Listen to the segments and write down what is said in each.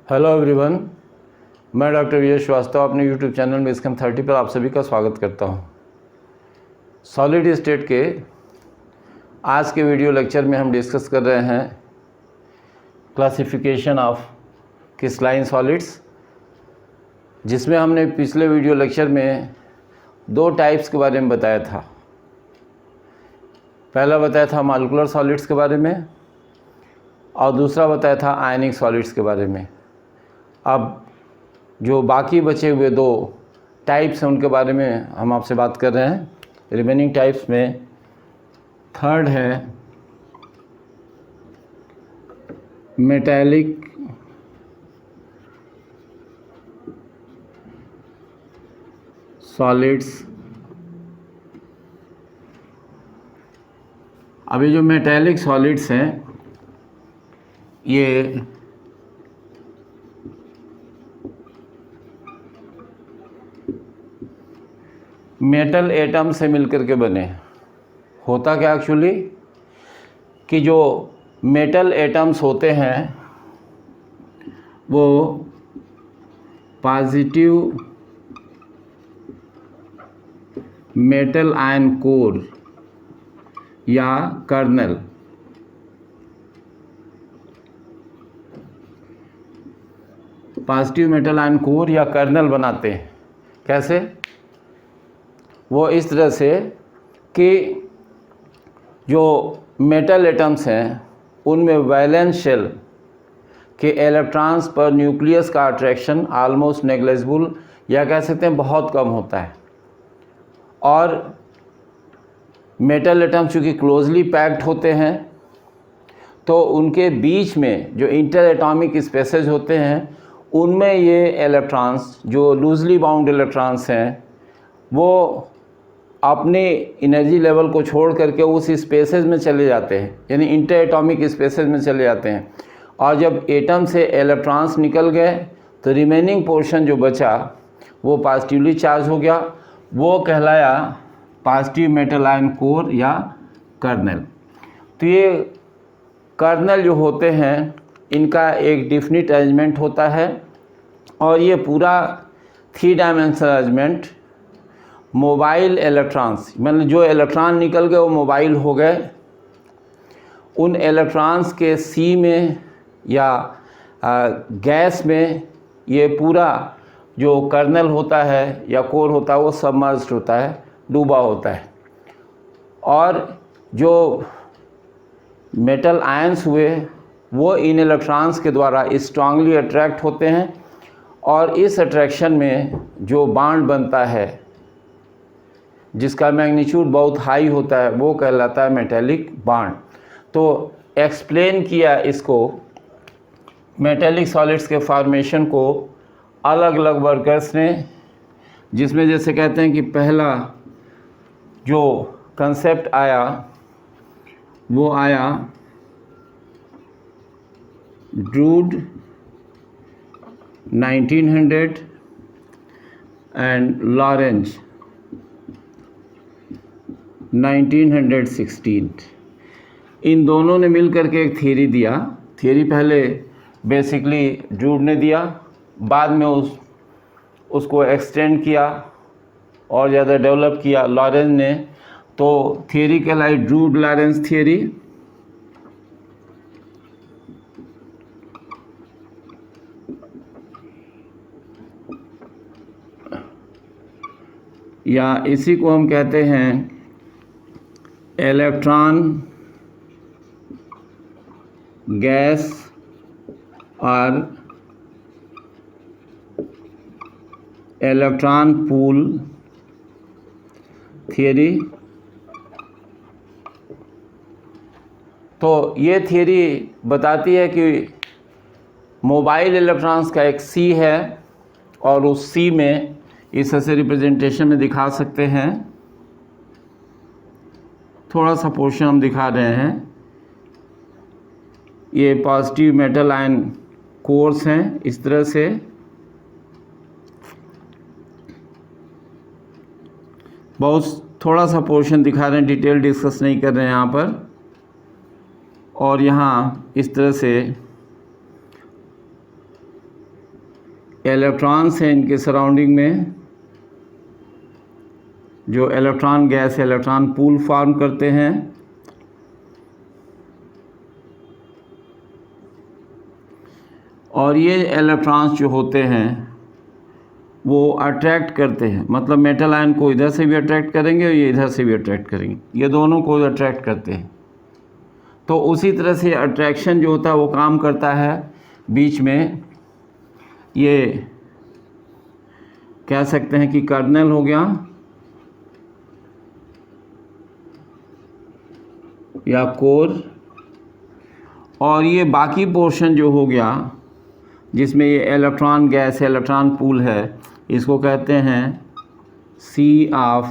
Hello everyone, मैं doctor विजय श्रीवास्तव अपने YouTube channel में स्कैम 30 पर आप सभी का स्वागत करता हूं। सॉलिड स्टेट के आज के वीडियो लेक्चर में हम डिस्कस कर रहे हैं क्लासिफिकेशन ऑफ क्रिस्टलाइन सॉलिड्स, जिसमें हमने पिछले वीडियो लेक्चर में दो टाइप्स के बारे में बताया था। पहला बताया था मॉलिक्यूलर सॉलिड्स के बारे में और दूसरा बताया था आयनिक सॉलिड्स के बारे में। अब जो बाकी बचे हुए दो टाइप्स हैं उनके बारे में हम आपसे बात कर रहे हैं। रिमेनिंग टाइप्स में थर्ड है मेटालिक सॉलिड्स। अभी जो मेटालिक सॉलिड्स हैं ये मेटल एटम से मिलकर के बने। होता क्या एक्चुअली कि जो मेटल एटम्स होते हैं वो पॉजिटिव मेटल आयन कोर या kernel, positive metal ion core या कर्नल बनाते हैं। कैसे? वो इस तरह से कि जो मेटल एटम्स हैं उनमें वैलेंस शेल के इलेक्ट्रॉन्स पर न्यूक्लियस का अट्रैक्शन आलमोस्ट नेग्लिजिबल या कह सकते हैं बहुत कम होता है। और मेटल एटम्स चूँकि क्लोजली पैक्ड होते हैं तो उनके बीच में जो इंटर एटॉमिक स्पेसेज होते हैं उनमें ये इलेक्ट्रॉन्स जो लूजली बाउंड इलेक्ट्रॉन्स हैं वो अपने एनर्जी लेवल को छोड़ करके उस स्पेसेस में चले जाते हैं, यानी इंटर एटॉमिक स्पेसेस में चले जाते हैं। और जब एटम से इलेक्ट्रॉन्स निकल गए तो रिमेनिंग पोर्शन जो बचा वो पॉजिटिवली चार्ज हो गया। वो कहलाया पॉजिटिव मेटल आयन कोर या कर्नल। तो ये कर्नल जो होते हैं इनका एक डिफिनिट अरेंजमेंट होता है और ये पूरा 3 डायमेंशनल अरेंजमेंट मोबाइल इलेक्ट्रॉन्स, मतलब जो इलेक्ट्रॉन निकल गए वो मोबाइल हो गए, उन इलेक्ट्रॉन्स के सी में या गैस में ये पूरा जो कर्नल होता है या कोर होता है वो सबमर्ज्ड होता है, डूबा होता है। और जो मेटल आयंस हुए वो इन इलेक्ट्रॉन्स के द्वारा स्ट्रांगली अट्रैक्ट होते हैं और इस अट्रैक्शन में जो बॉन्ड बनता है जिसका मैग्नीट्यूड बहुत हाई होता है वो कहलाता है मेटेलिक बॉन्ड। तो एक्सप्लेन किया इसको मेटेलिक सॉलिड्स के फॉर्मेशन को अलग अलग वर्कर्स ने, जिसमें जैसे कहते हैं कि पहला जो कंसेप्ट आया वो आया ड्रूड 1900 एंड लॉरेंज 1916। इन दोनों ने मिलकर के एक थ्योरी दिया। थ्योरी पहले बेसिकली ड्रूड ने दिया, बाद में उसको एक्सटेंड किया और ज़्यादा डेवलप किया लॉरेंज ने। तो थ्योरी कहलाई ड्रूड लॉरेंज थ्योरी। या इसी को हम कहते हैं इलेक्ट्रॉन गैस और इलेक्ट्रॉन पूल थियरी। तो ये थियरी बताती है कि मोबाइल इलेक्ट्रॉन्स का एक सी है और उस सी में इस तरह से रिप्रेजेंटेशन में दिखा सकते हैं। थोड़ा सा पोर्शन हम दिखा रहे हैं। ये पॉजिटिव मेटल आयन कोर्स हैं इस तरह से। बहुत थोड़ा सा पोर्शन दिखा रहे हैं, डिटेल डिस्कस नहीं कर रहे हैं यहाँ पर। और यहाँ इस तरह से इलेक्ट्रॉन्स हैं इनके सराउंडिंग में, जो electron gas electron pool form करते हैं, और ये इलेक्ट्रॉन्स जो होते हैं वो अट्रैक्ट करते हैं, मतलब मेटल आयन को इधर से भी अट्रैक्ट करेंगे और ये इधर से भी अट्रैक्ट करेंगे, ये दोनों को अट्रैक्ट करते हैं। तो उसी तरह से अट्रैक्शन जो होता है वो काम करता है बीच में, ये कह सकते हैं कि कर्नल हो गया या कोर, और ये बाकी पोर्शन जो हो गया जिसमें ये इलेक्ट्रॉन गैस इलेक्ट्रॉन पूल है, इसको कहते हैं सी ऑफ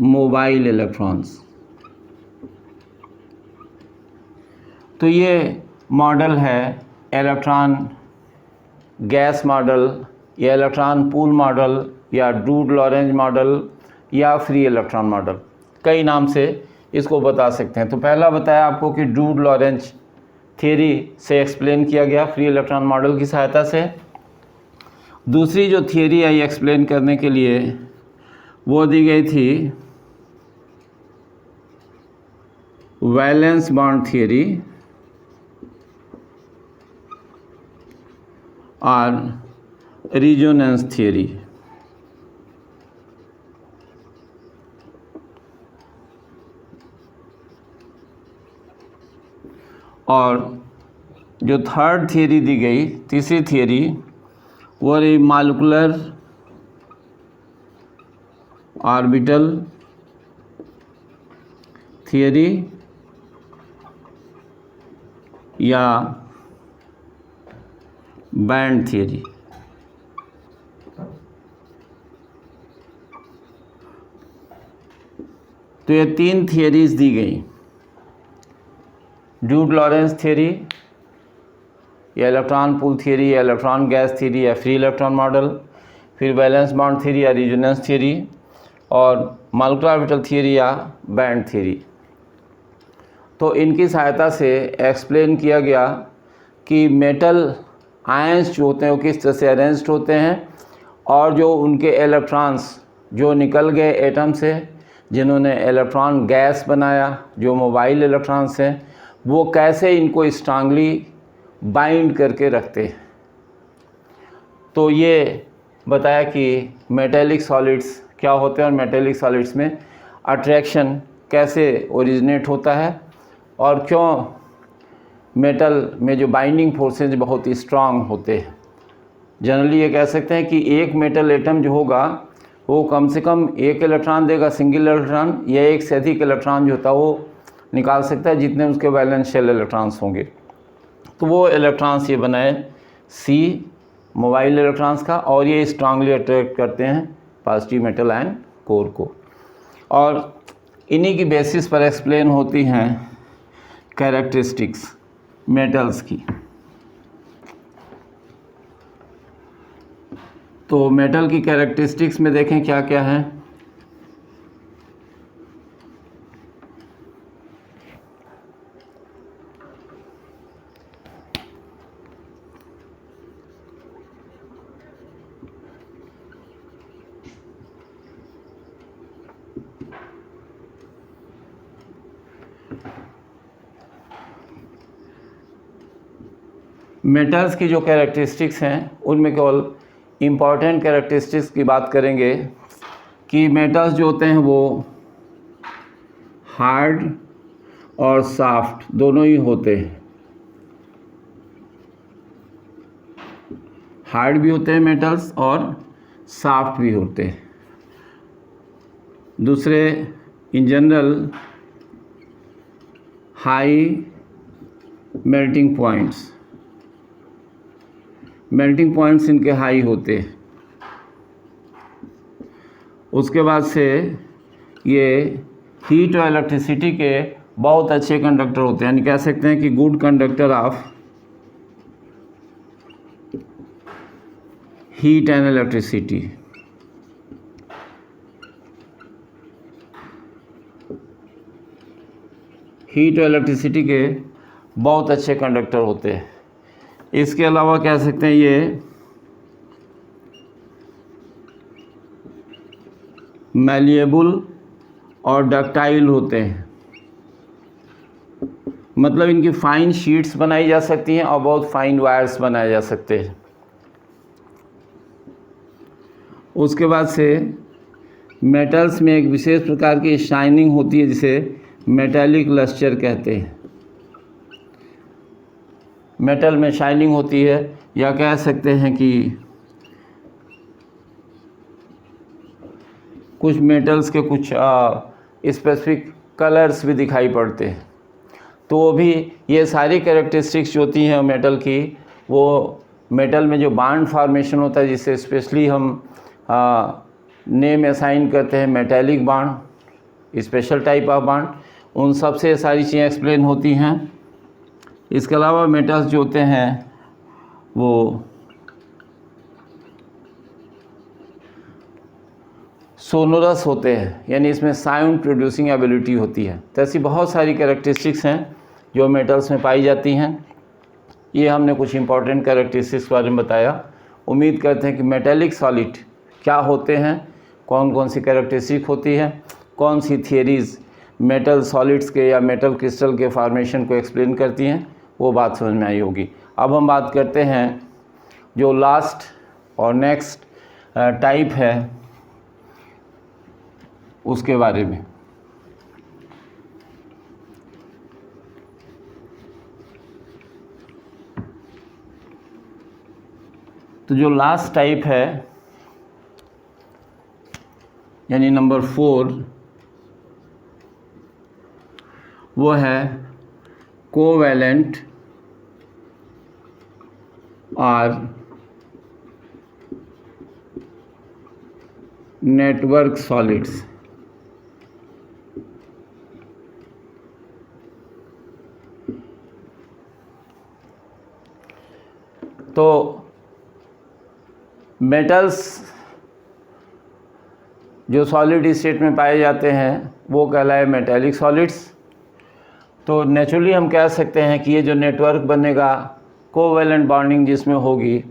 मोबाइल इलेक्ट्रॉन्स। तो ये मॉडल है इलेक्ट्रॉन गैस मॉडल या इलेक्ट्रॉन पूल मॉडल या ड्रूड लॉरेंज मॉडल या फ्री इलेक्ट्रॉन मॉडल, कई नाम से इसको बता सकते हैं। तो पहला बताया आपको कि ड्रूड लॉरेंज थियरी से एक्सप्लेन किया गया फ्री इलेक्ट्रॉन मॉडल की सहायता से। दूसरी जो थियरी आई एक्सप्लेन करने के लिए वो दी गई थी वैलेंस बॉन्ड थियरी और रिजोनेंस थियरी। और जो थर्ड थियरी दी गई, तीसरी थियरी, वो रही मॉलिक्यूलर ऑर्बिटल थियरी या बैंड थियरी। तो ये तीन थियरीज दी गई, ड्रूड लॉरेंज थियरी या इलेक्ट्रॉन पूल थियरी या इलेक्ट्रॉन गैस थियरी या फ्री इलेक्ट्रॉन मॉडल, फिर वैलेंस बॉन्ड थियरी या रिजोनेंस थियरी, और मॉलिक्यूलर ऑर्बिटल थियरी या बैंड थियरी। तो इनकी सहायता से एक्सप्लेन किया गया कि मेटल आयंस जो होते हैं वो किस तरह से अरेंज्ड होते हैं, और जो उनके इलेक्ट्रॉन्स जो निकल गए एटम से, जिन्होंने इलेक्ट्रॉन गैस बनाया, जो मोबाइल इलेक्ट्रॉन्स हैं, वो कैसे इनको स्ट्रांगली बाइंड करके रखते हैं। तो ये बताया कि मेटेलिक सॉलिड्स क्या होते हैं और मेटेलिक सॉलिड्स में अट्रैक्शन कैसे ओरिजिनेट होता है, और क्यों मेटल में जो बाइंडिंग फोर्सेस बहुत स्ट्रांग होते हैं। जनरली ये कह सकते हैं कि एक मेटल एटम जो होगा वो कम से कम एक इलेक्ट्रॉन देगा, सिंगल इलेक्ट्रॉन, या एक से अधिक इलेक्ट्रॉन जो होता है वो निकाल सकता है जितने उसके वैलेंस शेल इलेक्ट्रॉन्स होंगे। तो वो इलेक्ट्रॉन्स ये बनाए सी मोबाइल इलेक्ट्रॉन्स का, और ये स्ट्रांगली अट्रैक्ट करते हैं पॉजिटिव मेटल आयन कोर को, और इन्हीं की बेसिस पर एक्सप्लेन होती हैं कैरेक्टरिस्टिक्स मेटल्स की। तो मेटल की कैरेक्टरिस्टिक्स में देखें क्या क्या है। मेटल्स की जो कैरेक्टरिस्टिक्स हैं उनमें केवल इम्पॉर्टेंट कैरेक्टरिस्टिक्स की बात करेंगे कि मेटल्स जो होते हैं वो हार्ड और सॉफ्ट दोनों ही होते हैं। हार्ड भी होते हैं मेटल्स और सॉफ्ट भी होते हैं। दूसरे, in general high melting points, melting points इनके हाई होते हैं। उसके बाद से ये हीट और इलेक्ट्रिसिटी के बहुत अच्छे कंडक्टर होते हैं, यानी कह सकते हैं कि good conductor of heat and electricity. Heat और इलेक्ट्रिसिटी के बहुत अच्छे कंडक्टर होते हैं। इसके अलावा कह सकते हैं ये मैलिएबल और डक्टाइल होते हैं, मतलब इनकी फाइन शीट्स बनाई जा सकती हैं और बहुत फाइन वायर्स बनाए जा सकते हैं। उसके बाद से मेटल्स में एक विशेष प्रकार की शाइनिंग होती है जिसे मेटालिक लस्टर कहते हैं। मेटल में शाइनिंग होती है, या कह सकते हैं कि कुछ मेटल्स के कुछ स्पेसिफिक कलर्स भी दिखाई पड़ते हैं। तो वो भी, ये सारी कैरेक्टरिस्टिक्स जो होती हैं मेटल की, वो मेटल में जो बॉन्ड फॉर्मेशन होता है जिसे स्पेशली हम नेम असाइन करते हैं metallic bond, special type of bond, उन सब से सारी चीज़ें एक्सप्लेन होती हैं। इसके अलावा मेटल्स जो होते हैं वो सोनोरस होते हैं, यानी इसमें साउंड प्रोड्यूसिंग एबिलिटी होती है। तो ऐसी बहुत सारी कैरेक्टरिस्टिक्स हैं जो मेटल्स में पाई जाती हैं। ये हमने कुछ इंपॉर्टेंट कैरेक्टरिस्टिक्स के बारे में बताया। उम्मीद करते हैं कि मेटेलिक सॉलिड क्या होते हैं, कौन कौन सी कैरेक्टरिस्टिक होती है, कौन सी थियरीज़ मेटल सॉलिड्स के या मेटल क्रिस्टल के फॉर्मेशन को एक्सप्लेन करती हैं, वो बात समझ में आई होगी। अब हम बात करते हैं जो लास्ट और नेक्स्ट टाइप है उसके बारे में। तो जो लास्ट टाइप है यानी नंबर 4, वो है कोवैलेंट और नेटवर्क सॉलिड्स। तो मेटल्स जो सॉलिड स्टेट में पाए जाते हैं वो कहलाए मेटेलिक सॉलिड्स। तो नेचुरली हम कह सकते हैं कि ये जो नेटवर्क बनेगा, कोवैलेंट बॉन्डिंग जिसमें होगी,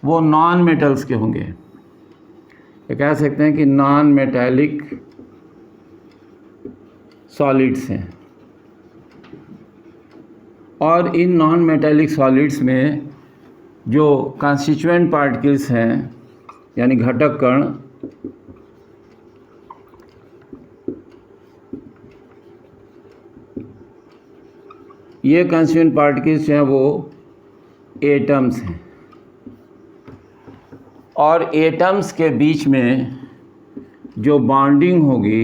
वो नॉन मेटल्स के होंगे। ये कह सकते हैं कि नॉन मेटेलिक सॉलिड्स हैं। और इन नॉन मेटेलिक सॉलिड्स में जो कंस्टिट्यूएंट पार्टिकल्स हैं यानी घटक कण, ये कंस्टिट्यूएंट पार्टिकल्स हैं वो एटम्स हैं। और एटम्स के बीच में जो बॉन्डिंग होगी,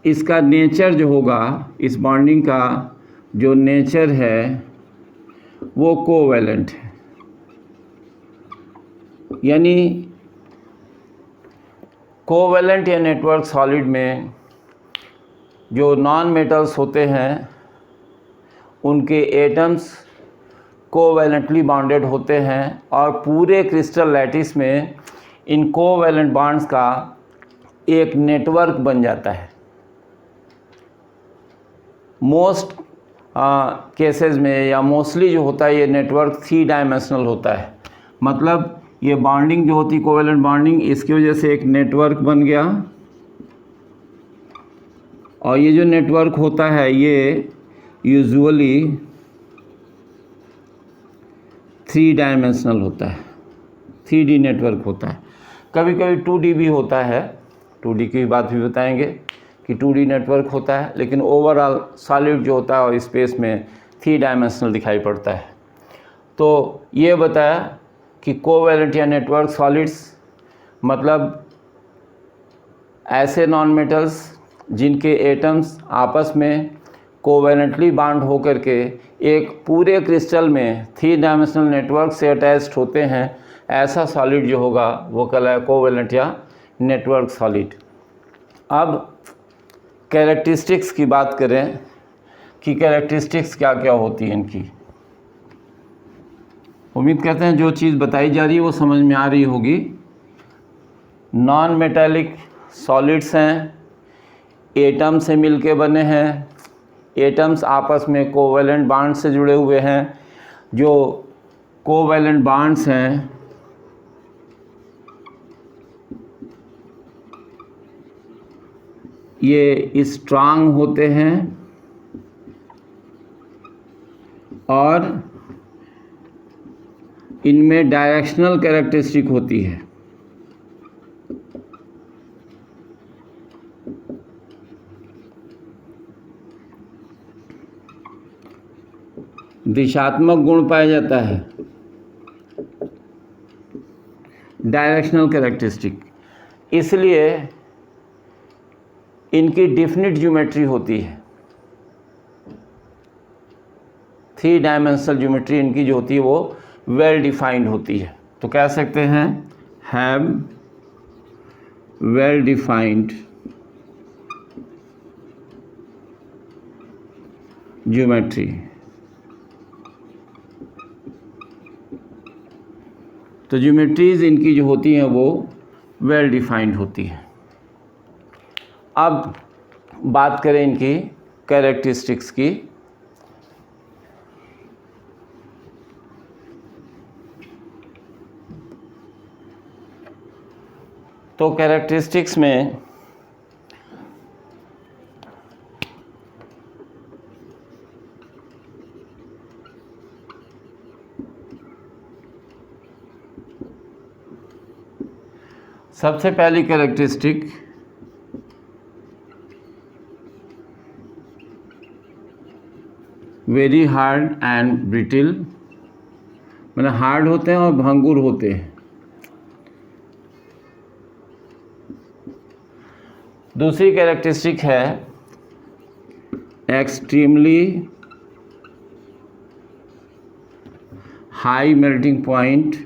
इसका नेचर जो होगा, इस बॉन्डिंग का जो नेचर है वो कोवैलेंट है। यानी कोवैलेंट या नेटवर्क सॉलिड में जो नॉन मेटल्स होते हैं उनके एटम्स कोवैलेंटली बॉन्डेड होते हैं और पूरे क्रिस्टल लैटिस में इन कोवैलेंट बॉन्ड्स का एक नेटवर्क बन जाता है। मोस्ट केसेस में या मोस्टली जो होता है ये नेटवर्क 3 डायमेंशनल होता है। मतलब ये बॉन्डिंग जो होती है कोवैलेंट बॉन्डिंग, इसकी वजह से एक नेटवर्क बन गया। और ये जो नेटवर्क होता है ये यूजुअली 3 डायमेंशनल होता है, 3D नेटवर्क होता है। कभी कभी 2D भी होता है, 2D की बात भी बताएंगे कि 2D नेटवर्क होता है, लेकिन ओवरऑल सॉलिड जो होता है और स्पेस में 3 डायमेंशनल दिखाई पड़ता है। तो ये बताया कि कोवैलेंट या नेटवर्क सॉलिड्स मतलब ऐसे नॉन मेटल्स जिनके एटम्स आपस में कोवैलेंटली बॉन्ड होकर के एक पूरे क्रिस्टल में 3 डायमेंशनल नेटवर्क से अटैच्ड होते हैं, ऐसा सॉलिड जो होगा वो कहलाए कोवैलेंट या नेटवर्क सॉलिड। अब कैरेक्टरिस्टिक्स की बात करें कि कैरेक्टरिस्टिक्स क्या क्या होती हैं इनकी। उम्मीद करते हैं जो चीज़ बताई जा रही है वो समझ में आ रही होगी। नॉन मेटालिक सॉलिड्स हैं, एटम से मिलके बने हैं, एटम्स आपस में कोवैलेंट बॉन्ड से जुड़े हुए हैं। जो कोवैलेंट बॉन्ड्स हैं ये स्ट्रांग होते हैं और इनमें डायरेक्शनल कैरेक्टरिस्टिक होती है। दिशात्मक गुण पाया जाता है, डायरेक्शनल कैरेक्टरिस्टिक, इसलिए इनकी डेफिनिट ज्योमेट्री होती है। 3 डायमेंशनल ज्योमेट्री इनकी जो होती है वो वेल डिफाइंड होती है। तो कह सकते हैं हैव वेल डिफाइंड ज्योमेट्री। तो ज्योमेट्रीज इनकी जो होती हैं वो वेल डिफाइंड होती हैं। अब बात करें इनकी कैरेक्टरिस्टिक्स की। तो कैरेक्टरिस्टिक्स में सबसे पहली characteristic very hard and brittle, मतलब हार्ड होते हैं और भंगुर होते हैं। दूसरी कैरेक्टरिस्टिक है extremely high melting point.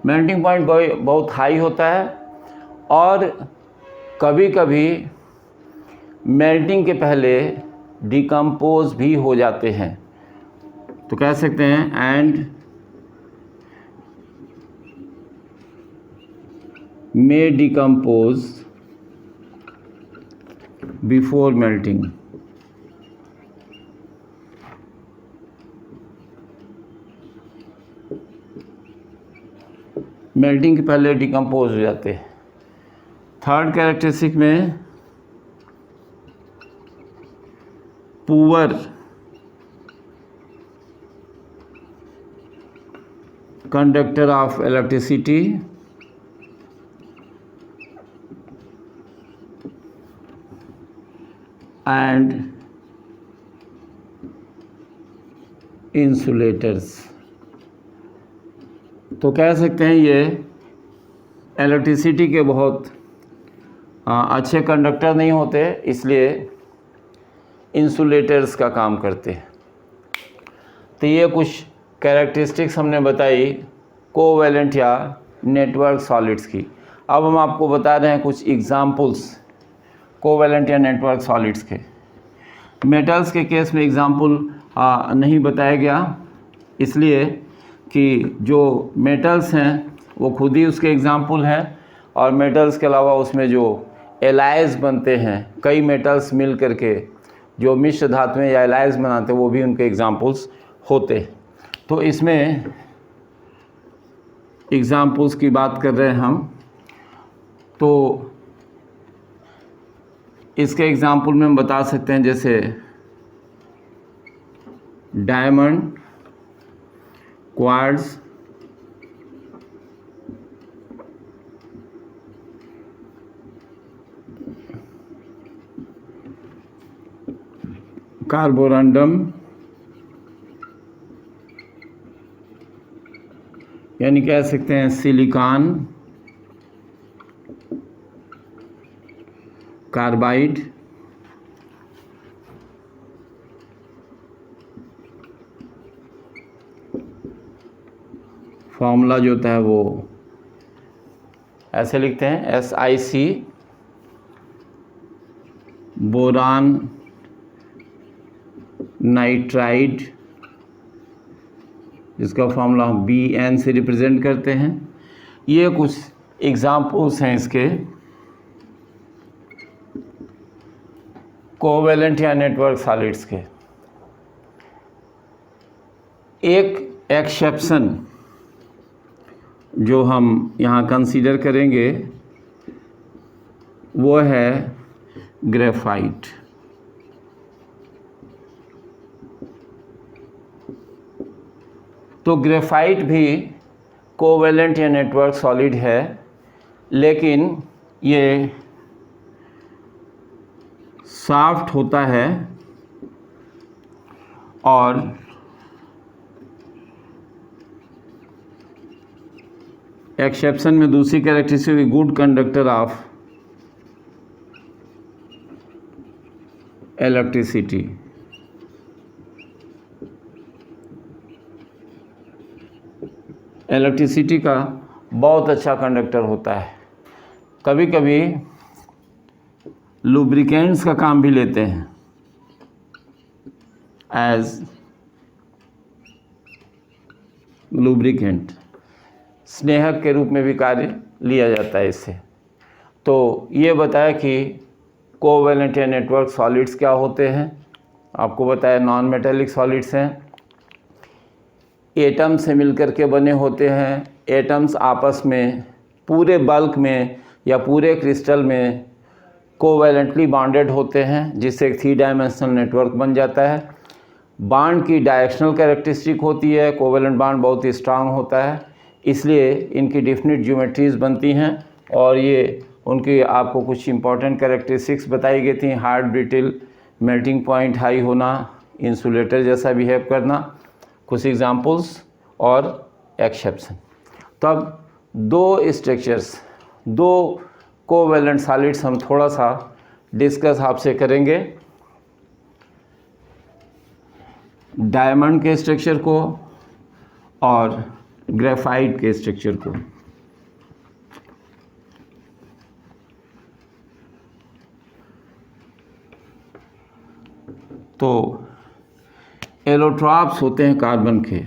Melting point बहुत हाई होता है और कभी कभी मेल्टिंग के पहले डिकम्पोज भी हो जाते हैं। तो कह सकते हैं and may decompose before melting। Melting के पहले डिकम्पोज हो जाते हैं। थर्ड कैरेक्टरिस्टिक में poor conductor of electricity and insulators. तो कह सकते हैं ये इलेक्ट्रिसिटी के बहुत अच्छे कंडक्टर नहीं होते, इसलिए इंसुलेटर्स का काम करते हैं। तो ये कुछ कैरेक्टरिस्टिक्स हमने बताई कोवैलेंट या नेटवर्क सॉलिड्स की। अब हम आपको बता रहे हैं कुछ एग्जाम्पल्स कोवैलेंट या नेटवर्क सॉलिड्स के। मेटल्स के केस में एग्जाम्पल नहीं बताया गया, इसलिए कि जो मेटल्स हैं वो खुद ही उसके एग्जाम्पल हैं, और मेटल्स के अलावा उसमें जो एलाइज बनते हैं कई मेटल्स मिल करके जो मिश्र धातुएं या एलाइज बनाते हैं वो भी उनके एग्जाम्पल्स होते। तो इसमें एग्जाम्पल्स की बात कर रहे हैं हम, तो इसके एग्जाम्पल में हम बता सकते हैं जैसे डायमंड, क्वार्ट्ज, कार्बोरंडम यानी कह सकते हैं सिलिकॉन, कार्बाइड, फॉर्मूला जो होता है वो ऐसे लिखते हैं SiC, बोरान नाइट्राइड जिसका फॉर्मूला हम Bn से रिप्रेजेंट करते हैं। ये कुछ एग्जाम्पल्स हैं इसके। कोवैलेंट या नेटवर्क सॉलिड्स के। एक एक्सेप्शन जो हम यहाँ कंसीडर करेंगे वो है ग्रेफाइट। तो ग्रेफाइट भी कोवैलेंट या नेटवर्क सॉलिड है, लेकिन ये सॉफ्ट होता है और एक्सेप्शन में दूसरी characteristic good conductor of electricity. Electricity का बहुत अच्छा कंडक्टर होता है। कभी कभी लुब्रिकेंट्स का काम भी लेते हैं, एज लुब्रिकेंट, स्नेहक के रूप में भी कार्य लिया जाता है इससे। तो ये बताया कि कोवैलेंट या नेटवर्क सॉलिड्स क्या होते हैं। आपको बताया नॉन मेटेलिक सॉलिड्स हैं, एटम से मिलकर के बने होते हैं। एटम्स आपस में पूरे बल्क में या पूरे क्रिस्टल में कोवैलेंटली बॉन्डेड होते हैं, जिससे एक 3 डायमेंशनल नेटवर्क बन जाता है। बॉन्ड की डायरेक्शनल कैरेक्टरिस्टिक होती है, कोवैलेंट बॉन्ड बहुत ही स्ट्रांग होता है, इसलिए इनकी डिफिनिट ज्योमेट्रीज बनती हैं। और ये उनकी आपको कुछ इंपॉर्टेंट कैरेक्टरिस्टिक्स बताई गई थी, hard, brittle, melting point high होना, इंसुलेटर जैसा बिहेव करना, कुछ एग्जांपल्स और एक्सेप्शन। तो अब दो स्ट्रक्चर्स, दो कोवैलेंट सॉलिड्स हम थोड़ा सा डिस्कस आपसे करेंगे, डायमंड के स्ट्रक्चर को और ग्रेफाइट के स्ट्रक्चर को। तो एलोट्रॉप्स होते हैं कार्बन के।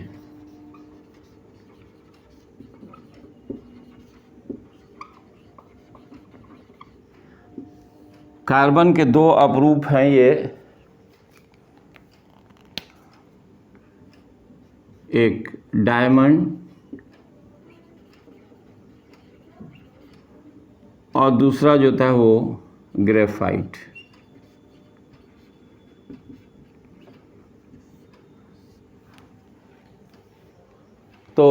कार्बन के दो अपरूप हैं ये, एक डायमंड और दूसरा जो था वो ग्रेफाइट। तो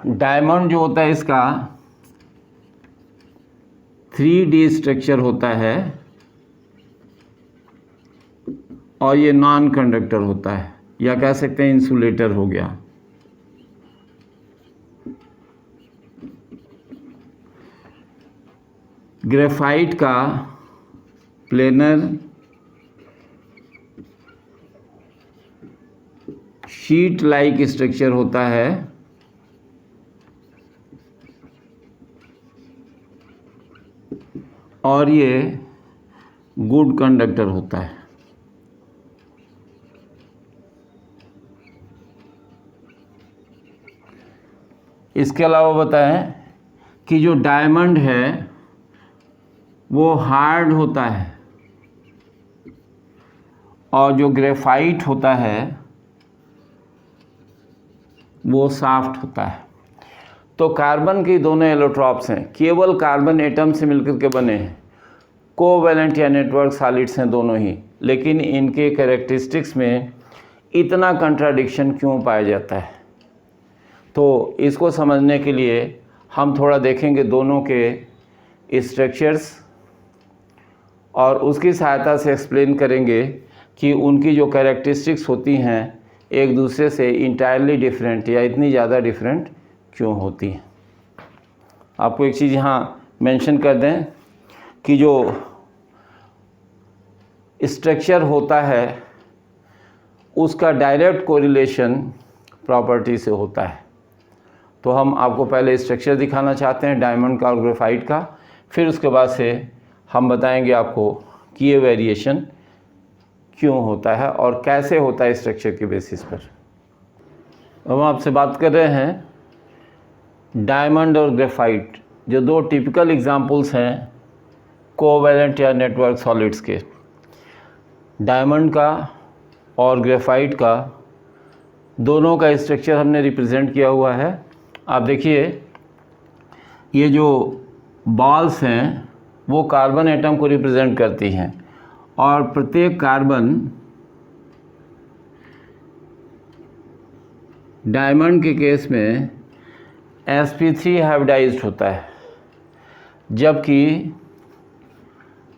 डायमंड जो होता है इसका 3D स्ट्रक्चर होता है और ये नॉन कंडक्टर होता है, या कह सकते हैं इंसुलेटर हो गया। ग्रेफाइट का प्लेनर शीट लाइक स्ट्रक्चर होता है और ये गुड कंडक्टर होता है। इसके अलावा बताएं कि जो डायमंड है वो हार्ड होता है और जो ग्रेफाइट होता है वो सॉफ्ट होता है। तो कार्बन की दोनों एलोट्रॉप्स हैं, केवल कार्बन एटम से मिलकर के बने हैं, कोवैलेंट या नेटवर्क सॉलिड्स हैं दोनों ही, लेकिन इनके कैरेक्टरिस्टिक्स में इतना कंट्राडिक्शन क्यों पाया जाता है। तो इसको समझने के लिए हम थोड़ा देखेंगे दोनों के स्ट्रक्चर्स और उसकी सहायता से एक्सप्लेन करेंगे कि उनकी जो कैरेक्टरिस्टिक्स होती हैं एक दूसरे से इंटायरली डिफरेंट या इतनी ज़्यादा डिफरेंट क्यों होती हैं। आपको एक चीज़ यहाँ मेंशन कर दें कि जो स्ट्रक्चर होता है उसका डायरेक्ट कोरिलेशन प्रॉपर्टी से होता है। तो हम आपको पहले स्ट्रक्चर दिखाना चाहते हैं डायमंड का और ग्रेफाइट का, फिर उसके बाद से हम बताएंगे आपको कि ये वेरिएशन क्यों होता है और कैसे होता है स्ट्रक्चर के बेसिस पर। अब हम आपसे बात कर रहे हैं डायमंड और ग्रेफाइट, जो दो टिपिकल एग्जांपल्स हैं कोवैलेंट या नेटवर्क सॉलिड्स के। डायमंड का और ग्रेफाइट का, दोनों का स्ट्रक्चर हमने रिप्रेजेंट किया हुआ है। आप देखिए ये जो बॉल्स हैं वो कार्बन एटम को रिप्रेजेंट करती हैं और प्रत्येक कार्बन डायमंड के केस में sp3 हाइब्रिडाइज्ड होता है, जबकि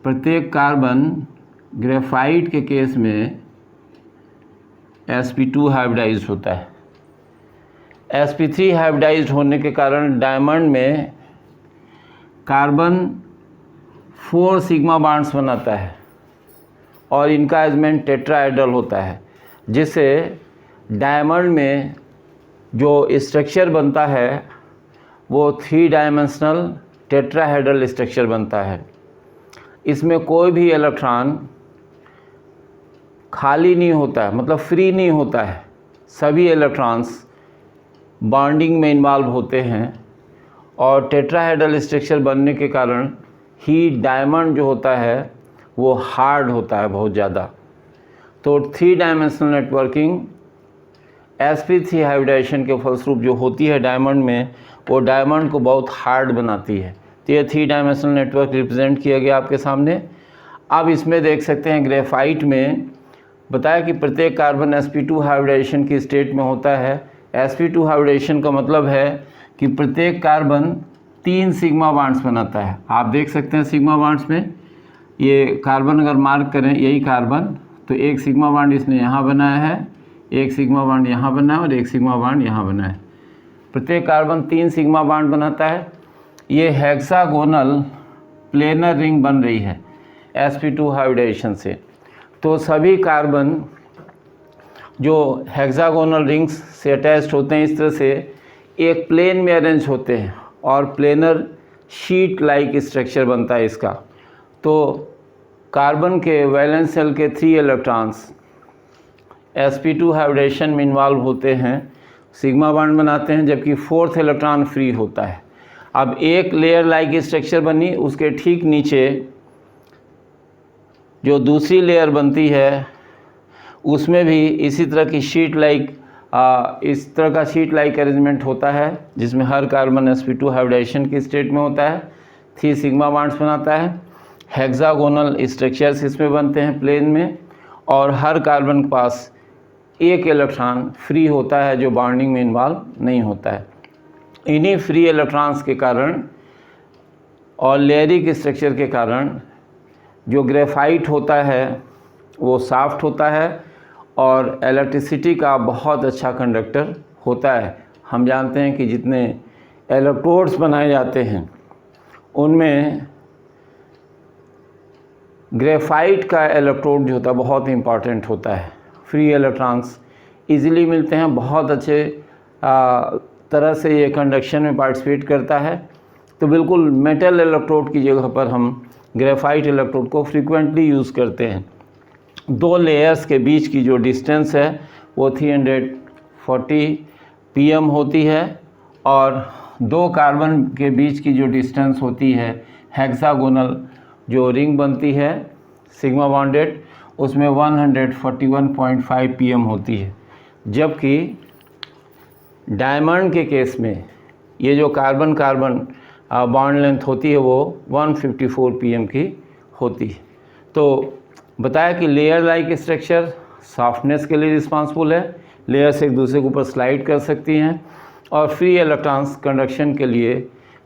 प्रत्येक कार्बन ग्रेफाइट के केस में sp2 हाइब्रिडाइज्ड होता है। sp3 हाइब्रिडाइज्ड होने के कारण डायमंड में कार्बन 4 सिग्मा बॉन्ड्स बनाता है और इनका अरेंजमेंट टेट्राहेड्रल होता है, जिससे डायमंड में जो स्ट्रक्चर बनता है वो 3 डायमेंशनल टेट्राहेड्रल स्ट्रक्चर बनता है। इसमें कोई भी इलेक्ट्रॉन खाली नहीं होता है, मतलब फ्री नहीं होता है, सभी इलेक्ट्रॉन्स बॉन्डिंग में इन्वॉल्व होते हैं और टेट्राहेड्रल स्ट्रक्चर बनने के कारण ही डायमंड जो होता है वो हार्ड होता है बहुत ज़्यादा। तो 3 डायमेंशनल नेटवर्किंग sp3 हाइब्रिडाइजेशन के फलस्वरूप जो होती है डायमंड में, वो डायमंड को बहुत हार्ड बनाती है। तो ये 3 डायमेंशनल नेटवर्क रिप्रेजेंट किया गया आपके सामने। अब इसमें देख सकते हैं ग्रेफाइट में बताया कि प्रत्येक कार्बन sp2 हाइब्रिडाइजेशन की स्टेट में होता है। sp2 हाइब्रिडाइजेशन का मतलब है कि प्रत्येक कार्बन 3 सिग्मा बॉन्ड्स बनाता है। आप देख सकते हैं सिग्मा बॉन्ड्स में ये कार्बन अगर मार्क करें, यही कार्बन, तो एक सिग्मा बॉन्ड इसने यहाँ बनाया है, एक सिग्मा बॉन्ड यहाँ बना है और एक सिग्मा बॉन्ड यहाँ बना है। प्रत्येक कार्बन 3 सिग्मा बॉन्ड बनाता है। ये हेक्सागोनल प्लेनर रिंग बन रही है sp2 हाइब्रिडाइजेशन से। तो सभी कार्बन जो हेक्सागोनल रिंग्स से अटैच्ड होते हैं इस तरह से एक प्लेन में अरेंज होते हैं और प्लेनर शीट लाइक स्ट्रक्चर बनता है इसका। तो कार्बन के वैलेंस शेल के 3 इलेक्ट्रॉन्स sp2 हाइब्रिडेशन में इन्वॉल्व होते हैं, सिग्मा बॉन्ड बनाते हैं, जबकि 4th इलेक्ट्रॉन फ्री होता है। अब एक लेयर लाइक स्ट्रक्चर बनी, उसके ठीक नीचे जो दूसरी लेयर बनती है उसमें भी इसी तरह की शीट लाइक इस तरह का शीट लाइक अरेंजमेंट होता है, जिसमें हर कार्बन sp2 हाइब्रिडाइजेशन की स्टेट में होता है, 3 सिग्मा बॉन्ड्स बनाता है। हेक्सागोनल स्ट्रक्चर्स इसमें बनते हैं प्लेन में और हर कार्बन के पास एक इलेक्ट्रॉन फ्री होता है जो बॉन्डिंग में इन्वॉल्व नहीं होता है। इन्हीं फ्री इलेक्ट्रॉन्स के कारण और लेयरिक स्ट्रक्चर के कारण जो ग्रेफाइट होता है वो सॉफ्ट होता है और इलेक्ट्रिसिटी का बहुत अच्छा कंडक्टर होता है। हम जानते हैं कि जितने इलेक्ट्रोड्स बनाए जाते हैं उनमें ग्रेफाइट का इलेक्ट्रोड जो होता है बहुत इंपॉर्टेंट होता है। फ्री इलेक्ट्रॉन्स इजीली मिलते हैं, बहुत अच्छे तरह से ये कंडक्शन में पार्टिसिपेट करता है। तो बिल्कुल मेटल इलेक्ट्रोड की जगह पर हम ग्रेफाइट इलेक्ट्रोड को फ्रीक्वेंटली यूज़ करते हैं। 2 लेयर्स के बीच की जो डिस्टेंस है वो 340 pm होती है और 2 कार्बन के बीच की जो डिस्टेंस होती है हेक्सागोनल जो रिंग बनती है सिग्मा बॉन्डेड, उसमें 141.5 pm होती है। जबकि डायमंड के केस में ये जो कार्बन कार्बन बॉन्ड लेंथ होती है वो 154 pm की होती है। तो बताया कि लेयर लाइक स्ट्रक्चर सॉफ्टनेस के लिए रिस्पांसिबल है, लेयर्स एक दूसरे के ऊपर स्लाइड कर सकती हैं और फ्री इलेक्ट्रॉन्स कंडक्शन के लिए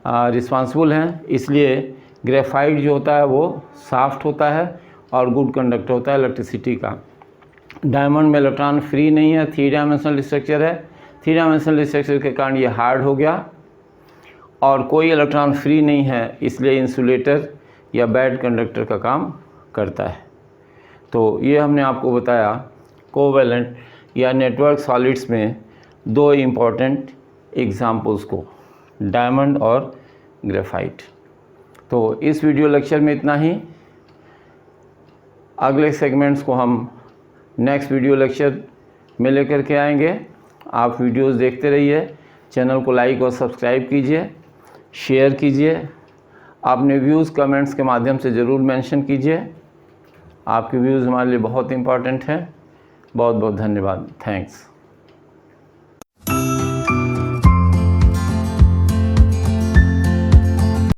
रिस्पांसिबल हैं। इसलिए ग्रेफाइट जो होता है वो सॉफ्ट होता है और गुड कंडक्टर होता है इलेक्ट्रिसिटी का। डायमंड में इलेक्ट्रॉन फ्री नहीं है, 3 डायमेंशनल स्ट्रक्चर है। 3 डायमेंशनल स्ट्रक्चर के कारण ये हार्ड हो गया और कोई इलेक्ट्रॉन फ्री नहीं है, इसलिए इंसुलेटर या बैड कंडक्टर का काम करता है। तो ये हमने आपको बताया कोवैलेंट या नेटवर्क सॉलिड्स में 2 इम्पॉर्टेंट एग्जाम्पल्स को, डायमंड और ग्रेफाइट। तो इस वीडियो लेक्चर में इतना ही। अगले सेगमेंट्स को हम नेक्स्ट वीडियो लेक्चर में लेकर के आएंगे। आप वीडियोस देखते रहिए, चैनल को लाइक और सब्सक्राइब कीजिए, शेयर कीजिए, अपने व्यूज़ कमेंट्स के माध्यम से ज़रूर मेंशन कीजिए। आपके व्यूज़ हमारे लिए बहुत इंपॉर्टेंट हैं। बहुत बहुत धन्यवाद। थैंक्स।